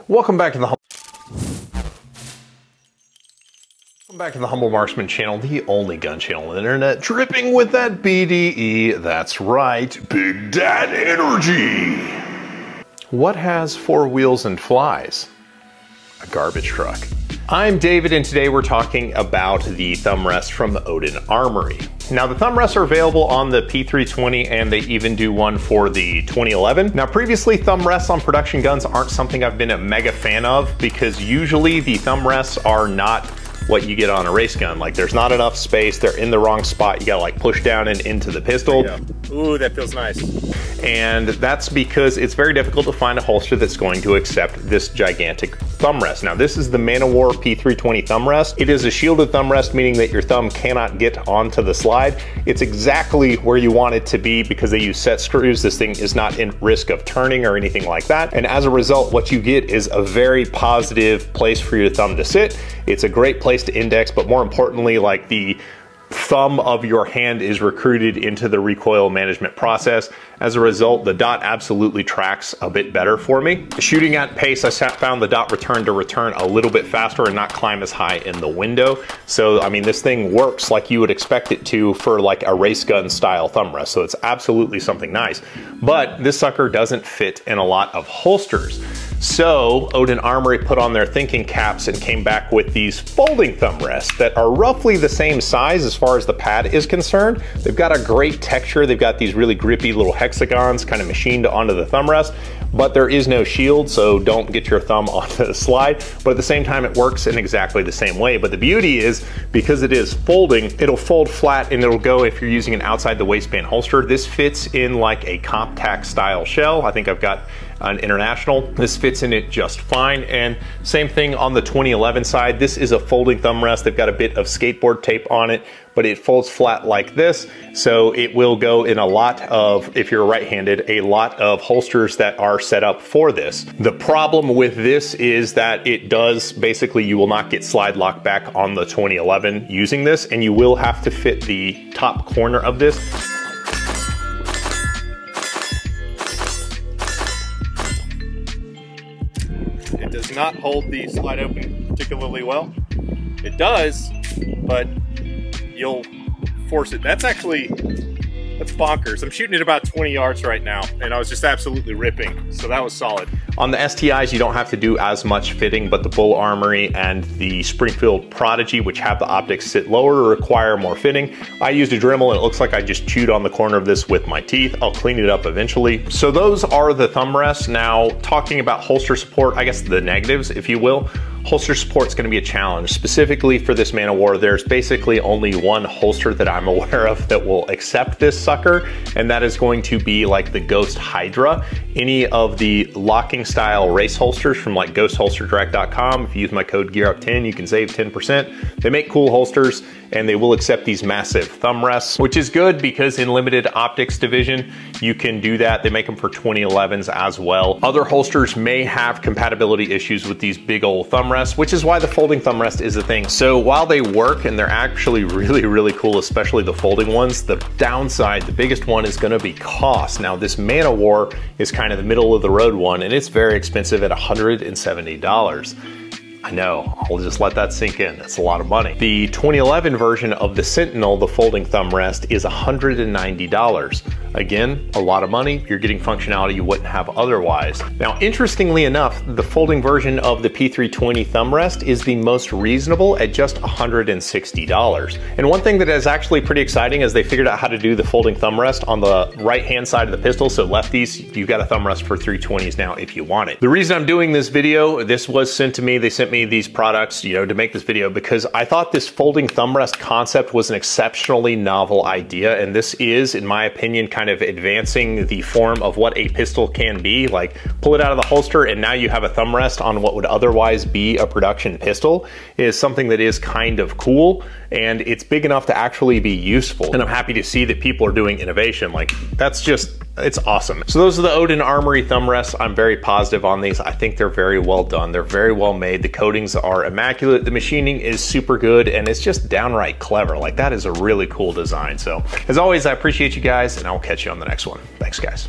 Welcome back to the Humble Marksman channel, the only gun channel on the internet dripping with that BDE. That's right, Big Dad Energy. What has four wheels and flies? A garbage truck. I'm David, and today we're talking about the thumb rest from Odin Armory. Now, the thumb rests are available on the P320, and they even do one for the 2011. Now, previously, thumb rests on production guns aren't something I've been a mega fan of, because usually the thumb rests are not what you get on a race gun. Like, there's not enough space, they're in the wrong spot, you gotta like push down and into the pistol. Ooh, that feels nice. And that's because it's very difficult to find a holster that's going to accept this gigantic thumb rest. Now, this is the Manowar P320 thumb rest. It is a shielded thumb rest, meaning that your thumb cannot get onto the slide. It's exactly where you want it to be because they use set screws. This thing is not in risk of turning or anything like that. And as a result, what you get is a very positive place for your thumb to sit. It's a great place to index, but more importantly, like the thumb of your hand is recruited into the recoil management process. As a result, the dot absolutely tracks a bit better for me. Shooting at pace, I found the dot return to return a little bit faster and not climb as high in the window. So, I mean, this thing works like you would expect it to for like a race gun style thumb rest. So it's absolutely something nice. But this sucker doesn't fit in a lot of holsters. So Odin Armory put on their thinking caps and came back with these folding thumb rests that are roughly the same size as far as the pad is concerned. They've got a great texture. They've got these really grippy little hexagons kind of machined onto the thumb rest, but there is no shield, so don't get your thumb onto the slide. But at the same time, it works in exactly the same way. But the beauty is, because it is folding, it'll fold flat and it'll go if you're using an outside the waistband holster. This fits in like a compact style shell. I think I've got an International. This fits in it just fine. And same thing on the 2011 side. This is a folding thumb rest. They've got a bit of skateboard tape on it, but it folds flat like this. So it will go in a lot of, if you're right-handed, a lot of holsters that are set up for this. The problem with this is that it does, basically, you will not get slide lock back on the 2011 using this, and you will have to fit the top corner of this. It does not hold the slide open particularly well. It does, but you'll force it. That's bonkers. I'm shooting at about 20 yards right now, and I was just absolutely ripping, so that was solid. On the STIs, you don't have to do as much fitting, but the Bull Armory and the Springfield Prodigy, which have the optics sit lower, require more fitting. I used a Dremel, and it looks like I just chewed on the corner of this with my teeth. I'll clean it up eventually. So those are the thumb rests. Now, talking about holster support, I guess the negatives, if you will. Holster support is going to be a challenge. Specifically for this Manowar, there's basically only one holster that I'm aware of that will accept this sucker, and that is going to be like the Ghost Hydra. Any of the locking style race holsters from like ghostholsterdirect.com, if you use my code GEARUP10, you can save 10%. They make cool holsters, and they will accept these massive thumb rests, which is good because in limited optics division, you can do that. They make them for 2011s as well. Other holsters may have compatibility issues with these big old thumb rests, which is why the folding thumb rest is a thing. So while they work and they're actually really, really cool, especially the folding ones, the downside, the biggest one is gonna be cost. Now, this Manowar is kind of the middle of the road one, and it's very expensive at $170. I know, I'll just let that sink in. It's a lot of money. The 2011 version of the Sentinel, the folding thumb rest, is $190. Again, a lot of money. You're getting functionality you wouldn't have otherwise. Now, interestingly enough, the folding version of the P320 thumb rest is the most reasonable at just $160. And one thing that is actually pretty exciting is they figured out how to do the folding thumb rest on the right-hand side of the pistol. So lefties, you've got a thumb rest for 320s now if you want it. The reason I'm doing this video, this was sent to me. They sent me these products, you know, to make this video because I thought this folding thumb rest concept was an exceptionally novel idea. And this is, in my opinion, kind of advancing the form of what a pistol can be. Like, pull it out of the holster and now you have a thumb rest on what would otherwise be a production pistol is something that is kind of cool, and it's big enough to actually be useful. And I'm happy to see that people are doing innovation. Like, that's just, it's awesome. So those are the Odin Armory thumb rests. I'm very positive on these. I think they're very well done. They're very well made. The coatings are immaculate. The machining is super good, and it's just downright clever. Like, that is a really cool design. So as always, I appreciate you guys, and I'll catch you on the next one. Thanks, guys.